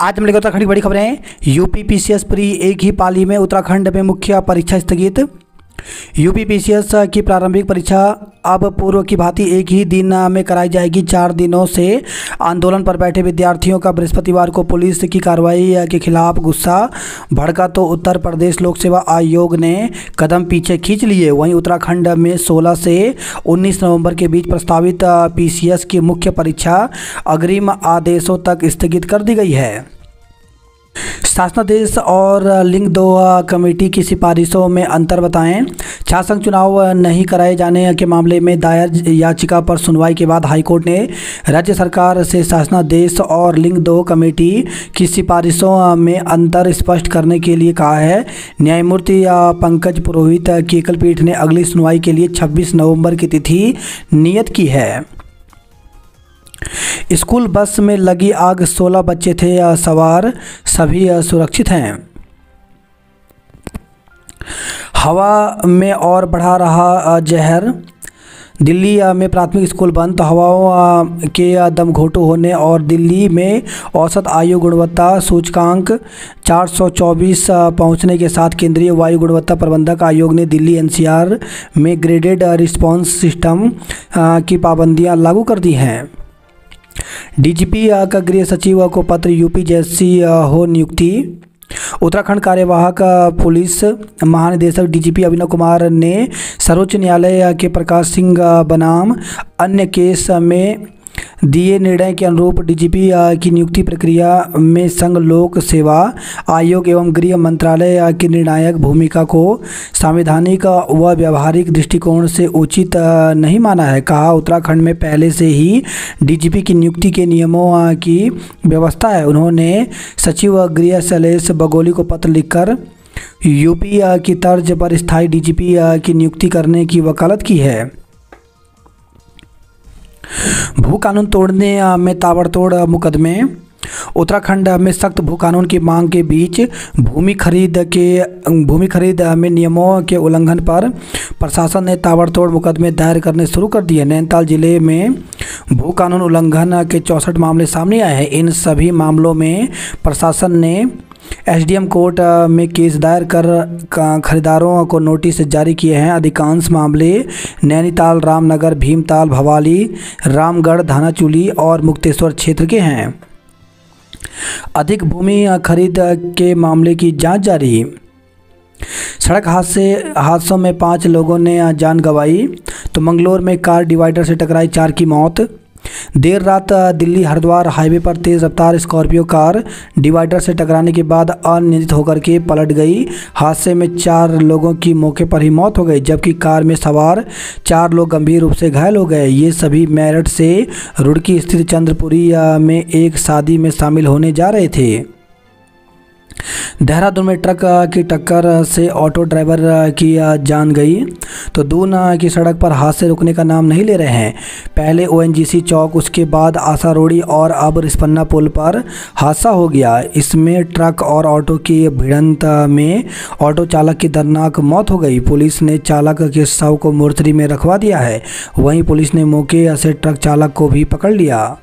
आज हम लेकर उत्तराखंड की बड़ी खबरें। यूपी पीसीएस प्री एक ही पाली में उत्तराखंड में मुख्य परीक्षा स्थगित। यूपी पीसीएस की प्रारंभिक परीक्षा अब पूर्व की भांति एक ही दिन में कराई जाएगी। 4 दिनों से आंदोलन पर बैठे विद्यार्थियों का बृहस्पतिवार को पुलिस की कार्रवाई के खिलाफ गुस्सा भड़का तो उत्तर प्रदेश लोक सेवा आयोग ने कदम पीछे खींच लिए। वहीं उत्तराखंड में 16 से 19 नवंबर के बीच प्रस्तावित पीसीएस की मुख्य परीक्षा अग्रिम आदेशों तक स्थगित कर दी गई है। शासनादेश और लिंग 2 कमेटी की सिफारिशों में अंतर बताएं। छात्र संघ चुनाव नहीं कराए जाने के मामले में दायर याचिका पर सुनवाई के बाद हाईकोर्ट ने राज्य सरकार से शासनादेश और लिंग 2 कमेटी की सिफारिशों में अंतर स्पष्ट करने के लिए कहा है। न्यायमूर्ति पंकज पुरोहित की एकल पीठ ने अगली सुनवाई के लिए 26 नवंबर की तिथि नियत की है। स्कूल बस में लगी आग, 16 बच्चे थे सवार, सभी सुरक्षित हैं। हवा में और बढ़ा रहा जहर। दिल्ली में प्राथमिक स्कूल बंद तो हवाओं के दम घोटू होने और दिल्ली में औसत आयु गुणवत्ता सूचकांक 424 पहुंचने के साथ केंद्रीय वायु गुणवत्ता प्रबंधक आयोग ने दिल्ली एनसीआर में ग्रेडेड रिस्पांस सिस्टम की पाबंदियां लागू कर दी हैं। डीजीपी का गृह सचिव को पत्र, यूपी जैसी हो नियुक्ति। उत्तराखंड कार्यवाहक पुलिस महानिदेशक डीजीपी अभिनव कुमार ने सर्वोच्च न्यायालय के प्रकाश सिंह बनाम अन्य केस में दिए निर्णय के अनुरूप डीजीपी की नियुक्ति प्रक्रिया में संघ लोक सेवा आयोग एवं गृह मंत्रालय की निर्णायक भूमिका को संवैधानिक व व्यावहारिक दृष्टिकोण से उचित नहीं माना है। कहा, उत्तराखंड में पहले से ही डीजीपी की नियुक्ति के नियमों की व्यवस्था है। उन्होंने सचिव गृह शैलेश बगोली को पत्र लिखकर यूपी की तर्ज पर स्थायी डीजीपी की नियुक्ति करने की वकालत की है। भू कानून तोड़ने में ताबड़तोड़ मुकदमे। उत्तराखंड में सख्त भू कानून की मांग के बीच भूमि खरीद में नियमों के उल्लंघन पर प्रशासन ने ताबड़तोड़ मुकदमे दायर करने शुरू कर दिए। नैनीताल जिले में भू कानून उल्लंघन के 64 मामले सामने आए हैं। इन सभी मामलों में प्रशासन ने एसडीएम कोर्ट में केस दायर कर खरीदारों को नोटिस जारी किए हैं। अधिकांश मामले नैनीताल, रामनगर, भीमताल, भवाली, रामगढ़, धानाचूली और मुक्तेश्वर क्षेत्र के हैं। अधिक भूमि खरीद के मामले की जांच जारी। सड़क हादसों में 5 लोगों ने जान गंवाई तो मंगलोर में कार डिवाइडर से टकराई, 4 की मौत। देर रात दिल्ली हरिद्वार हाईवे पर तेज रफ्तार स्कॉर्पियो कार डिवाइडर से टकराने के बाद अनियंत्रित होकर के पलट गई। हादसे में 4 लोगों की मौके पर ही मौत हो गई, जबकि कार में सवार 4 लोग गंभीर रूप से घायल हो गए। ये सभी मेरठ से रुड़की स्थित चंद्रपुरी में एक शादी में शामिल होने जा रहे थे। देहरादून में ट्रक की टक्कर से ऑटो ड्राइवर की जान गई तो दून की सड़क पर हादसे रुकने का नाम नहीं ले रहे हैं। पहले ओएनजीसी चौक, उसके बाद आशा रोड़ी और अब रिस्पन्ना पुल पर हादसा हो गया। इसमें ट्रक और ऑटो की भिड़ंत में ऑटो चालक की दर्दनाक मौत हो गई। पुलिस ने चालक के शव को मोर्चरी में रखवा दिया है। वहीं पुलिस ने मौके से ट्रक चालक को भी पकड़ लिया।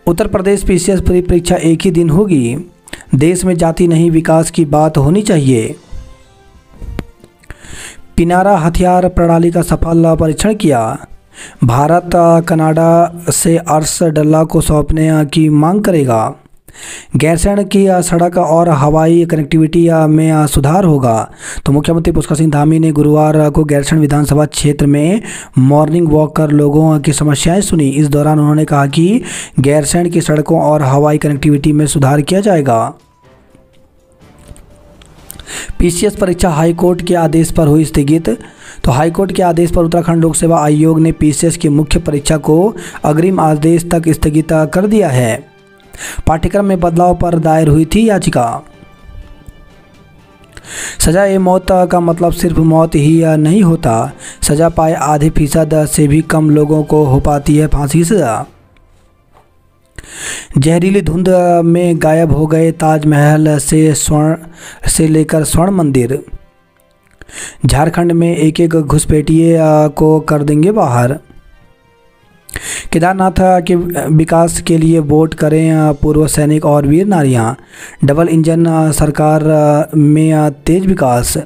उत्तर प्रदेश पीसीएस परीक्षा एक ही दिन होगी। देश में जाति नहीं, विकास की बात होनी चाहिए। पिनारा हथियार प्रणाली का सफल परीक्षण किया। भारत कनाडा से अर्श डल्ला को सौंपने की मांग करेगा। गैरसैंण की सड़क और हवाई कनेक्टिविटी में सुधार होगा। तो मुख्यमंत्री पुष्कर सिंह धामी ने गुरुवार को गैरसैंण विधानसभा क्षेत्र में मॉर्निंग वॉक कर लोगों की समस्याएं सुनी। इस दौरान उन्होंने कहा कि गैरसैंण की सड़कों और हवाई कनेक्टिविटी में सुधार किया जाएगा। पीसीएस परीक्षा हाईकोर्ट के आदेश पर हुई स्थगित। तो हाईकोर्ट के आदेश पर उत्तराखंड लोक सेवा आयोग ने पीसीएस की मुख्य परीक्षा को अग्रिम आदेश तक स्थगित कर दिया है। पाठ्यक्रम में बदलाव पर दायर हुई थी याचिका। सजा ए मौत का मतलब सिर्फ मौत ही नहीं होता। सजा पाए आधे फीसद से भी कम लोगों को हो पाती है फांसी की सजा। जहरीली धुंध में गायब हो गए ताजमहल से लेकर स्वर्ण मंदिर। झारखंड में एक घुसपैठिए को कर देंगे बाहर। केदारनाथ के विकास के लिए वोट करें पूर्व सैनिक और वीर नारियां। डबल इंजन सरकार में तेज विकास।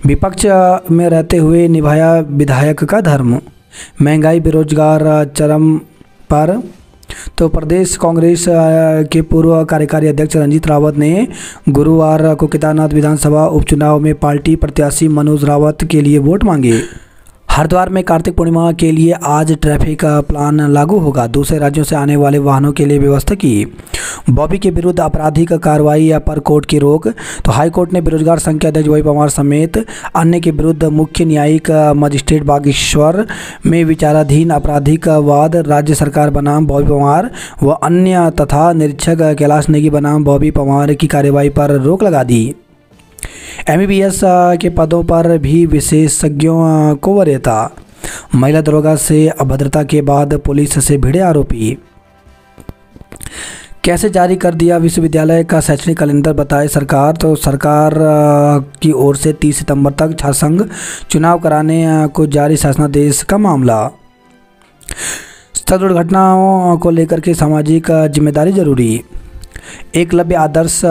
विपक्ष में रहते हुए निभाया विधायक का धर्म। महंगाई बेरोजगार चरम पर। तो प्रदेश कांग्रेस के पूर्व कार्यकारी अध्यक्ष रंजीत रावत ने गुरुवार को केदारनाथ विधानसभा उपचुनाव में पार्टी प्रत्याशी मनोज रावत के लिए वोट मांगे। हरिद्वार में कार्तिक पूर्णिमा के लिए आज ट्रैफिक प्लान लागू होगा। दूसरे राज्यों से आने वाले वाहनों के लिए व्यवस्था की। बॉबी के विरुद्ध आपराधिक कार्रवाई पर कोर्ट की रोक। तो हाई कोर्ट ने बेरोजगार संघ के अध्यक्ष बॉबी परमार समेत अन्य के विरुद्ध मुख्य न्यायिक मजिस्ट्रेट बागेश्वर में विचाराधीन आपराधिक वाद राज्य सरकार बनाम बॉबी परमार व अन्य तथा निरीक्षक कैलाश नेगी बनाम बॉबी परमार की कार्रवाई पर रोक लगा दी। MBBS के पदों पर भी विशेषज्ञों को वरीयता। महिला दरोगा से अभद्रता के बाद पुलिस से भिड़े आरोपी। कैसे जारी कर दिया विश्वविद्यालय का शैक्षणिक कैलेंडर, बताए सरकार। तो सरकार की ओर से 30 सितंबर तक छात्र संघ चुनाव कराने को जारी शासनादेश का मामला। सड़क दुर्घटनाओं को लेकर के सामाजिक जिम्मेदारी जरूरी। एकलव्य आदर्श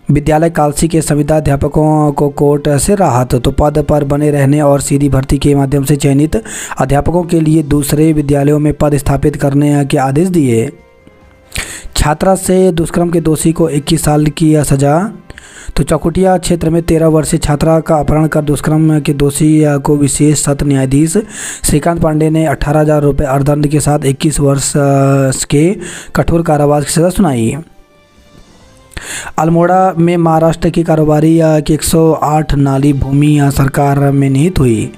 विद्यालय कालसी के संविदा अध्यापकों को कोर्ट से राहत। तो पद पर बने रहने और सीधी भर्ती के माध्यम से चयनित अध्यापकों के लिए दूसरे विद्यालयों में पद स्थापित करने के आदेश दिए। छात्रा से दुष्कर्म के दोषी को 21 साल की सजा। तो चौकुटिया क्षेत्र में 13 वर्षीय छात्रा का अपहरण कर दुष्कर्म के दोषी को विशेष सत्र न्यायाधीश श्रीकांत पांडे ने 18,000 रुपये अर्थदंड के साथ 21 वर्ष के कठोर कारावास की सजा सुनाई। अल्मोड़ा में महाराष्ट्र की कारोबारी की 108 नाली भूमि सरकार में निहित हुई।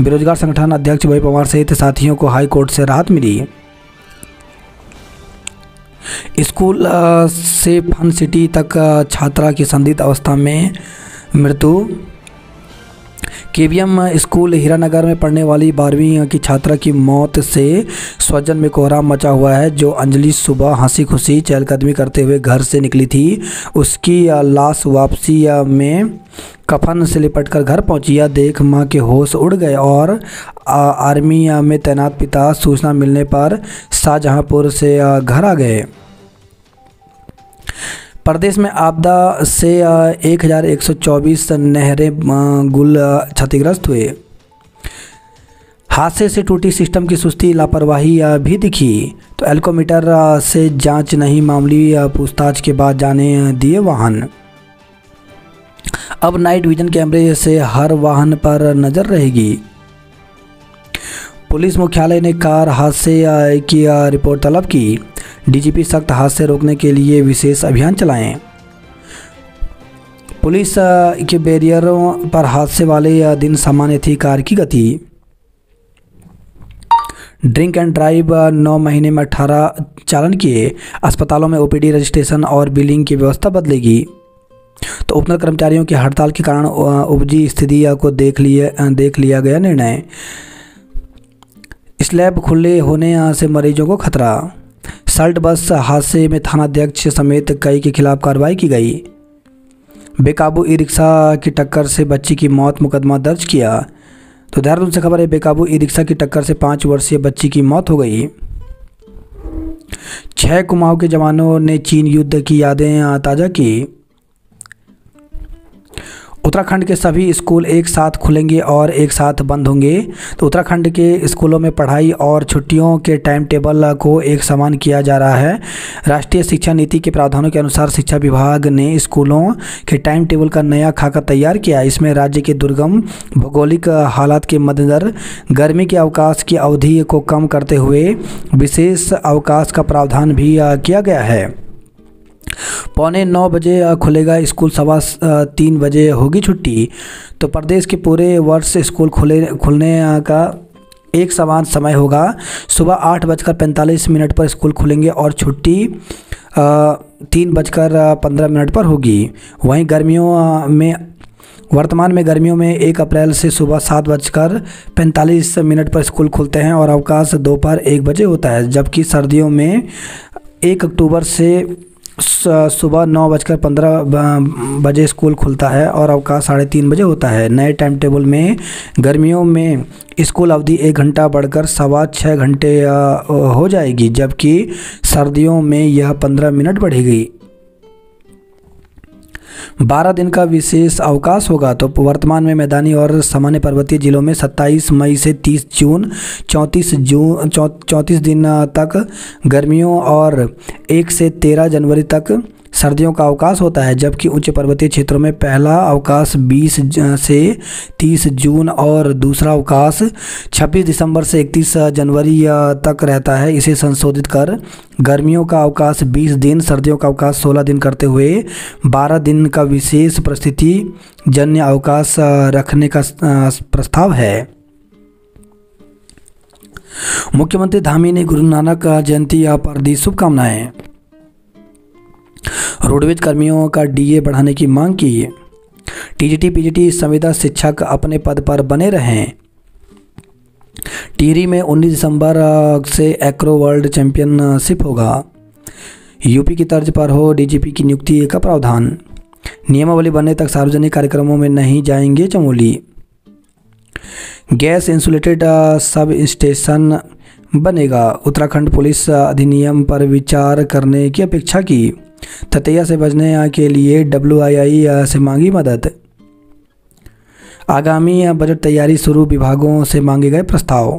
बेरोजगार संगठन अध्यक्ष बॉबी परमार सहित साथियों को हाई कोर्ट से राहत मिली। स्कूल से फन सिटी तक छात्रा की संदिग्ध अवस्था में मृत्यु। KVM स्कूल हीरानगर में पढ़ने वाली 12वीं की छात्रा की मौत से स्वजन में कोहराम मचा हुआ है। जो अंजलि सुबह हंसी खुशी चहलकदमी करते हुए घर से निकली थी, उसकी लाश वापसी में कफन से लिपटकर घर पहुंची। यह देख मां के होश उड़ गए और आर्मी में तैनात पिता सूचना मिलने पर शाहजहांपुर से घर आ गए। प्रदेश में आपदा से 1124 नहरें गुल क्षतिग्रस्त हुए। हादसे से टूटी सिस्टम की सुस्ती लापरवाही भी दिखी। तो एल्कोमीटर से जांच नहीं, मामूली पूछताछ के बाद जाने दिए वाहन। अब नाइट विजन कैमरे से हर वाहन पर नजर रहेगी। पुलिस मुख्यालय ने कार हादसे की रिपोर्ट तलब की। DGP सख्त हादसे रोकने के लिए विशेष अभियान चलाएं। पुलिस के बैरियरों पर हादसे वाले दिन सामान्य थी कार की गति। ड्रिंक एंड ड्राइव 9 महीने में 18 चालान किए। अस्पतालों में OPD रजिस्ट्रेशन और बिलिंग की व्यवस्था बदलेगी। तो उपनल कर्मचारियों की हड़ताल के कारण उपजी स्थिति को देख लिया गया निर्णय। स्लैब खुले होने से मरीजों को खतरा। सल्ट बस हादसे में थानाध्यक्ष समेत कई के खिलाफ कार्रवाई की गई। बेकाबू ई-रिक्शा की टक्कर से बच्ची की मौत, मुकदमा दर्ज किया। तो देहरादून से खबर है, बेकाबू ई-रिक्शा की टक्कर से 5 वर्षीय बच्ची की मौत हो गई। 6 कुमाऊं के जवानों ने चीन युद्ध की यादें ताज़ा की। उत्तराखंड के सभी स्कूल एक साथ खुलेंगे और एक साथ बंद होंगे। तो उत्तराखंड के स्कूलों में पढ़ाई और छुट्टियों के टाइम टेबल को एक समान किया जा रहा है। राष्ट्रीय शिक्षा नीति के प्रावधानों के अनुसार शिक्षा विभाग ने स्कूलों के टाइम टेबल का नया खाका तैयार किया। इसमें राज्य के दुर्गम भौगोलिक हालात के मद्देनजर गर्मी के अवकाश की अवधि को कम करते हुए विशेष अवकाश का प्रावधान भी किया गया है। 8:45 बजे खुलेगा स्कूल, 3:15 बजे होगी छुट्टी। तो प्रदेश के पूरे वर्ष स्कूल खुलने का एक समान समय होगा। सुबह 8:45 पर स्कूल खुलेंगे और छुट्टी 3:15 पर होगी। वहीं वर्तमान में गर्मियों में 1 अप्रैल से सुबह 7:45 पर स्कूल खुलते हैं और अवकाश दोपहर 1 बजे होता है। जबकि सर्दियों में 1 अक्टूबर से सुबह 9:15 बजे स्कूल खुलता है और अवकाश 3:30 बजे होता है। नए टाइम टेबल में गर्मियों में स्कूल अवधि 1 घंटा बढ़कर 6.25 घंटे हो जाएगी, जबकि सर्दियों में यह 15 मिनट बढ़ेगी। 12 दिन का विशेष अवकाश होगा। तो वर्तमान में मैदानी और सामान्य पर्वतीय जिलों में 27 मई से 30 जून 34 दिन तक गर्मियों और 1 से 13 जनवरी तक सर्दियों का अवकाश होता है, जबकि उच्च पर्वतीय क्षेत्रों में पहला अवकाश 20 से 30 जून और दूसरा अवकाश 26 दिसंबर से 31 जनवरी तक रहता है। इसे संशोधित कर गर्मियों का अवकाश 20 दिन, सर्दियों का अवकाश 16 दिन करते हुए 12 दिन का विशेष परिस्थिति जन्य अवकाश रखने का प्रस्ताव है। मुख्यमंत्री धामी ने गुरु नानक जयंती पर दी शुभकामनाएं। रोडवेज कर्मियों का डीए बढ़ाने की मांग की। टीजीटी पीजीटी संविदा शिक्षक अपने पद पर बने रहें। टिहरी में 19 दिसंबर से एक्रो वर्ल्ड चैंपियनशिप होगा। यूपी की तर्ज पर हो डीजीपी की नियुक्ति का प्रावधान। नियमावली बनने तक सार्वजनिक कार्यक्रमों में नहीं जाएंगे Chamoli. Gas insulated sub station बनेगा। उत्तराखंड पुलिस अधिनियम पर विचार करने की अपेक्षा की। ततैया से बचने के लिए WII से मांगी मदद। आगामी बजट तैयारी शुरू, विभागों से मांगे गए प्रस्ताव।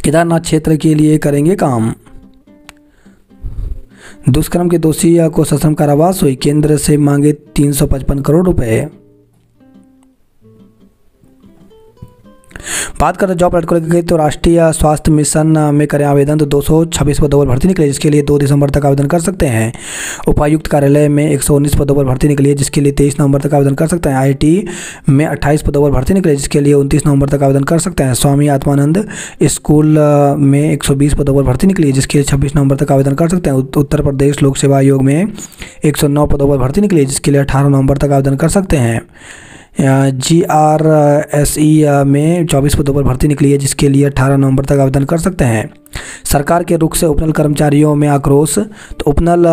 केदारनाथ क्षेत्र के लिए करेंगे काम। दुष्कर्म के दोषी को सश्रम कारावास हुई। केंद्र से मांगे 355 करोड़ रुपए। बात करें जॉब अलर्ट को लेकर तो राष्ट्रीय स्वास्थ्य मिशन में करें आवेदन। तो 226 पदों पर भर्ती निकली, जिसके लिए 2 दिसंबर तक आवेदन कर सकते हैं। उपायुक्त कार्यालय में 119 पदों पर भर्ती निकली है, जिसके लिए 23 नवंबर तक आवेदन कर सकते हैं। IT में 28 पदों पर भर्ती निकली, जिसके लिए 29 नवंबर तक आवेदन कर सकते हैं। स्वामी आत्मानंद स्कूल में 120 पदों पर भर्ती निकली है, जिसके लिए 26 नवंबर तक आवेदन कर सकते हैं। उत्तर प्रदेश लोक सेवा आयोग में 109 पदों पर भर्ती निकली है, जिसके लिए 18 नवंबर तक आवेदन कर सकते हैं। GRSE में 24 पदों पर भर्ती निकली है, जिसके लिए 18 नवंबर तक आवेदन कर सकते हैं। सरकार के रुख से उपनल कर्मचारियों में आक्रोश। तो उपनल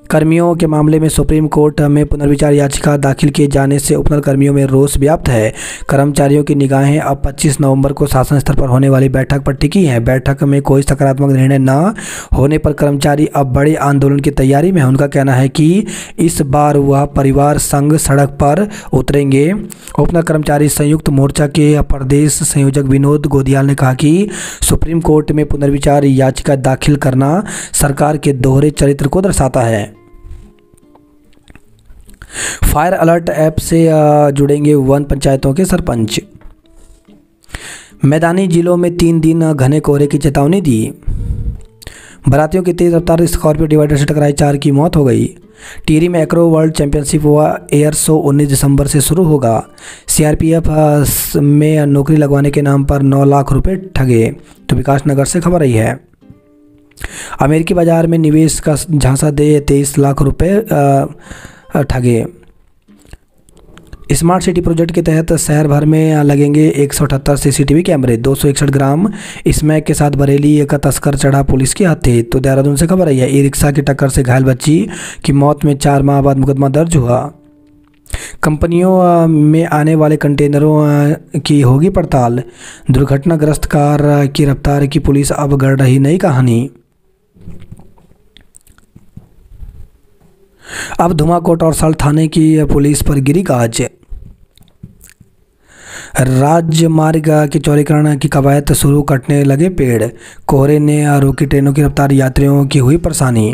कर्मियों के मामले में सुप्रीम कोर्ट में पुनर्विचार याचिका दाखिल किए जाने से उपनल कर्मियों में रोष व्याप्त है। कर्मचारियों की निगाहें अब 25 नवंबर को शासन स्तर पर होने वाली बैठक पर टिकी हैं। बैठक में कोई सकारात्मक निर्णय न होने पर कर्मचारी अब बड़े आंदोलन की तैयारी में हैं। उनका कहना है कि इस बार वह परिवार संघ सड़क पर उतरेंगे। उपनल कर्मचारी संयुक्त मोर्चा के प्रदेश संयोजक विनोद गोदियाल ने कहा कि सुप्रीम कोर्ट में पुनर्विचार याचिका दाखिल करना सरकार के दोहरे चरित्र को दर्शाता है। फायर अलर्ट ऐप से जुड़ेंगे वन पंचायतों के सरपंच। मैदानी जिलों में 3 दिन घने कोहरे की चेतावनी दी। बारातियों की तेज रफ्तार स्कॉर्पियो डिवाइडर से टकराई, 4 की मौत हो गई। टिहरी में एक्रो वर्ल्ड चैंपियनशिप हुआ। एयर शो 19 दिसंबर से शुरू होगा। CRPF में नौकरी लगवाने के नाम पर 9 लाख रुपए ठगे। तो विकास नगर से खबर आई है। अमेरिकी बाजार में निवेश का झांसा दे 23 लाख रुपए ठगे। स्मार्ट सिटी प्रोजेक्ट के तहत शहर भर में लगेंगे 178 CCTV कैमरे। 261 ग्राम स्मैक के साथ बरेली का तस्कर चढ़ा पुलिस के हाथे। तो देहरादून से खबर आई है। ई-रिक्शा की टक्कर से घायल बच्ची की मौत में 4 माह बाद मुकदमा दर्ज हुआ। कंपनियों में आने वाले कंटेनरों की होगी पड़ताल। दुर्घटनाग्रस्त कार की रफ्तार की पुलिस अब गढ़ रही नई कहानी। अब धुमाकोट और साल थाने की पुलिस पर गिरी गाज। राजमार्ग के चौड़ीकरण की कवायद शुरू, कटने लगे पेड़। कोहरे ने रोकी ट्रेनों की रफ्तार, यात्रियों की हुई परेशानी।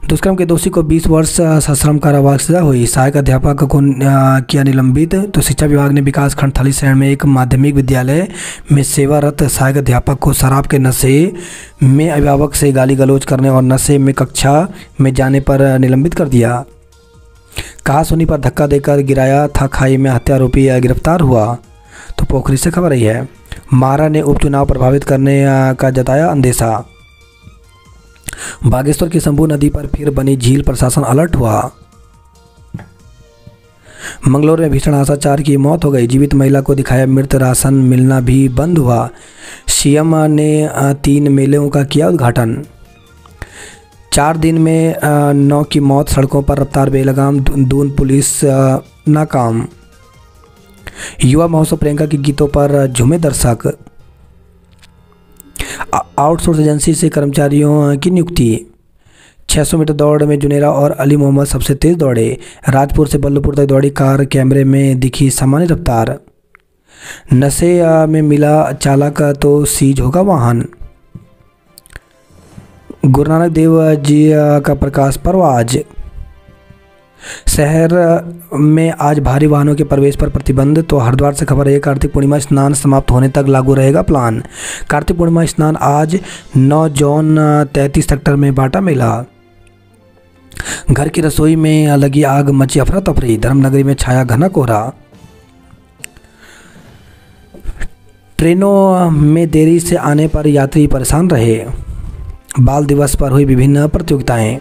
दुष्कर्म के दोषी को 20 वर्ष सश्रम कारावास सजा हुई। सहायक अध्यापक को किया निलंबित। तो शिक्षा विभाग ने विकास खंड थली शहर में एक माध्यमिक विद्यालय में सेवारत सहायक अध्यापक को शराब के नशे में अभिभावक से गाली गलौज करने और नशे में कक्षा में जाने पर निलंबित कर दिया। कहा सुनी पर धक्का देकर गिराया था खाई में, हत्या आरोपी गिरफ्तार हुआ। तो पोखरी से खबर आई है। मारा ने उपचुनाव प्रभावित करने का जताया अंदेशा। बागेश्वर की शंभू नदी पर फिर बनी झील, प्रशासन अलर्ट हुआ। मंगलौर में भीषण हादसा, 4 की मौत हो गई। जीवित महिला को दिखाया मृत, राशन मिलना भी बंद हुआ। सीएम ने 3 मेलों का किया उद्घाटन। 4 दिन में 9 की मौत, सड़कों पर रफ्तार बेलगाम, दून पुलिस नाकाम। युवा महोत्सव, प्रियंका के गीतों पर झूमे दर्शक। आउटसोर्स एजेंसी से कर्मचारियों की नियुक्ति। 600 मीटर दौड़ में जुनेरा और अली मोहम्मद सबसे तेज दौड़े। राजपुर से बल्लभपुर तक दौड़ी कार, कैमरे में दिखी सामान्य रफ्तार। नशे में मिला चालक तो सीज होगा वाहन। गुरु नानक देव जी का प्रकाश पर्व आज। शहर में आज भारी वाहनों के प्रवेश पर प्रतिबंध। तो हरिद्वार से खबर है, कार्तिक पूर्णिमा स्नान समाप्त होने तक लागू रहेगा प्लान। कार्तिक पूर्णिमा स्नान आज 9 जून 33 सेक्टर में बांटा मेला। घर की रसोई में लगी आग, मची अफरा तफरी। धर्मनगरी में छाया घना कोहरा। ट्रेनों में देरी से आने पर यात्री परेशान रहे। बाल दिवस पर हुई विभिन्न प्रतियोगिताएं।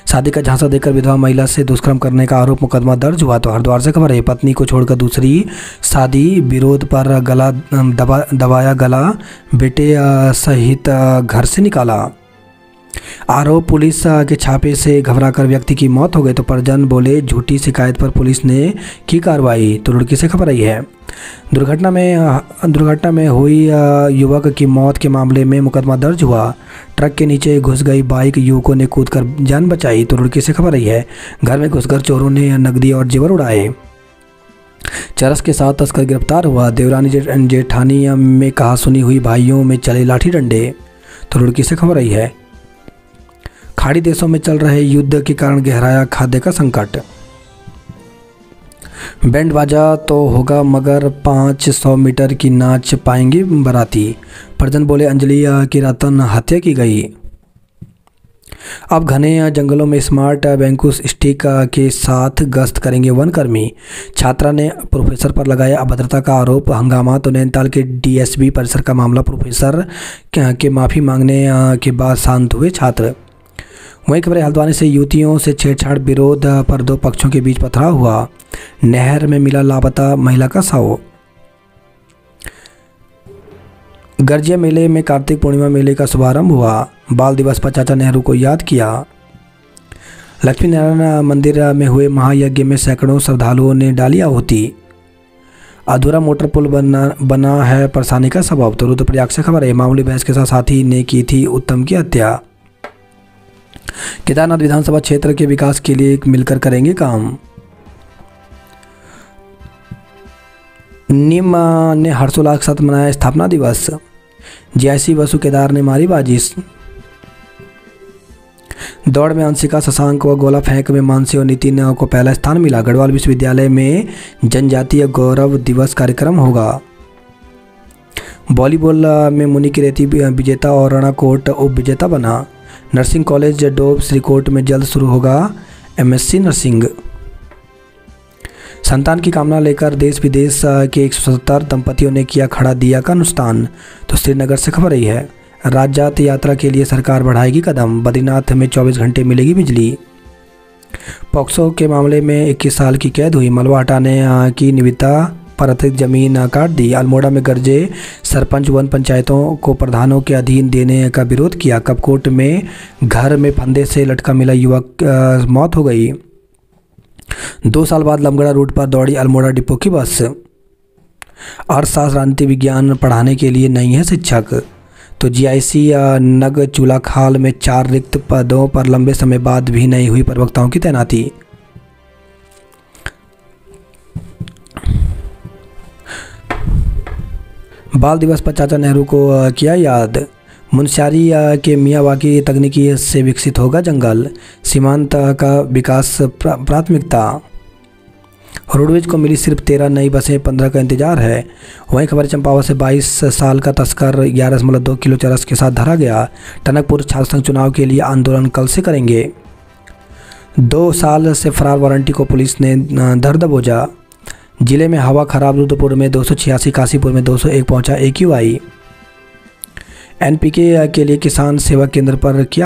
शादी का झांसा देकर विधवा महिला से दुष्कर्म करने का आरोप, मुकदमा दर्ज हुआ। तो हरिद्वार से खबर है, पत्नी को छोड़कर दूसरी शादी, विरोध पर गला दबाया गला, बेटे सहित घर से निकाला। आरोप, पुलिस के छापे से घबराकर व्यक्ति की मौत हो गई। तो परिजन बोले, झूठी शिकायत पर पुलिस ने की कार्रवाई। तो रुड़की से खबर आई है, दुर्घटना में हुई युवक की मौत के मामले में मुकदमा दर्ज हुआ। ट्रक के नीचे घुस गई बाइक, युवकों ने कूदकर जान बचाई। तो रुड़की से खबर आई है, घर में घुसकर चोरों ने नकदी और जेवर उड़ाए। चरस के साथ तस्कर गिरफ्तार हुआ। देवरानी जेठानी में कहासुनी हुई, भाइयों में चले लाठी डंडे। तो रुड़की से खबर आई है, खाड़ी देशों में चल रहे युद्ध के कारण गहराया खाद्य का संकट। बैंड बाजा तो होगा मगर 500 मीटर की नाच पाएंगे बाराती। परिजन बोले, अंजलि की रातन हत्या की गई। अब घने जंगलों में स्मार्ट बैंकुस स्टिक के साथ गश्त करेंगे वनकर्मी। छात्रा ने प्रोफेसर पर लगाया अभद्रता का आरोप, हंगामा। तो नैनीताल के डीएसबी परिसर का मामला, प्रोफेसर के माफ़ी मांगने के बाद शांत हुए छात्र। वहीं खबर हल्द्वानी से, युवतियों से छेड़छाड़ विरोध पर 2 पक्षों के बीच पथराव हुआ। नहर में मिला लापता महिला का शव। गर्जिया मेले में कार्तिक पूर्णिमा मेले का शुभारंभ हुआ। बाल दिवस पर चाचा नेहरू को याद किया। लक्ष्मी नारायण मंदिर में हुए महायज्ञ में सैकड़ों श्रद्धालुओं ने डाली आहुति। अधूरा मोटर पुल बना है परेशानी का सबब। तो रुद्रप्रयाग से खबर है, मामूली बहस के साथ साथी ने की थी उत्तम की हत्या। केदारनाथ विधानसभा क्षेत्र के विकास के लिए मिलकर करेंगे काम। निम ने हर्षोल्लास के साथ मनाया स्थापना दिवस। जैसी वसु केदार ने मारी बाजी। दौड़ में अंशिका, शशांक व गोला फेंक में मानसी और नितिन को पहला स्थान मिला। गढ़वाल विश्वविद्यालय में जनजातीय गौरव दिवस कार्यक्रम होगा। वॉलीबॉल में मुनि किरेती विजेता और रणकोट उप विजेता बना। नर्सिंग कॉलेज डोब श्रीकोट में जल्द शुरू होगा एमएससी नर्सिंग। संतान की कामना लेकर देश विदेश के 170 दंपतियों ने किया खड़ा दिया का अनुष्ठान। तो श्रीनगर से खबर आई है, राज्यात यात्रा के लिए सरकार बढ़ाएगी कदम। बद्रीनाथ में 24 घंटे मिलेगी बिजली। पॉक्सो के मामले में 21 साल की कैद हुई। मलबा हटाने की निविदा पर अतिरिक्त जमीन काट दी। अल्मोड़ा में गरजे सरपंच, वन पंचायतों को प्रधानों के अधीन देने का विरोध किया। कपकोट में घर में फंदे से लटका मिला युवक, मौत हो गई। 2 साल बाद लमगड़ा रूट पर दौड़ी अल्मोड़ा डिपो की बस। अर्थशास्त्र, राजनीति विज्ञान पढ़ाने के लिए नहीं है शिक्षक। तो जीआईसी नग चूलाखाल में 4 रिक्त पदों पर लंबे समय बाद भी नहीं हुई प्रवक्ताओं की तैनाती। बाल दिवस पर चाचा नेहरू को किया याद। मुनस्यारी के मियावाकी तकनीकी से विकसित होगा जंगल। सीमांत का विकास प्राथमिकता। रोडवेज को मिली सिर्फ 13 नई बसें, 15 का इंतजार है। वहीं खबर चंपावत से 22 साल का तस्कर 11.2 किलो चरस के साथ धरा गया। टनकपुर छात्र संघ चुनाव के लिए आंदोलन कल से करेंगे। 2 साल से फरार वारंटी को पुलिस ने धर दबोचा। जिले में हवा खराब, रुद्रपुर में 286, काशीपुर में 201 पहुंचा AQI। NPK के लिए किसान सेवा केंद्र पर किया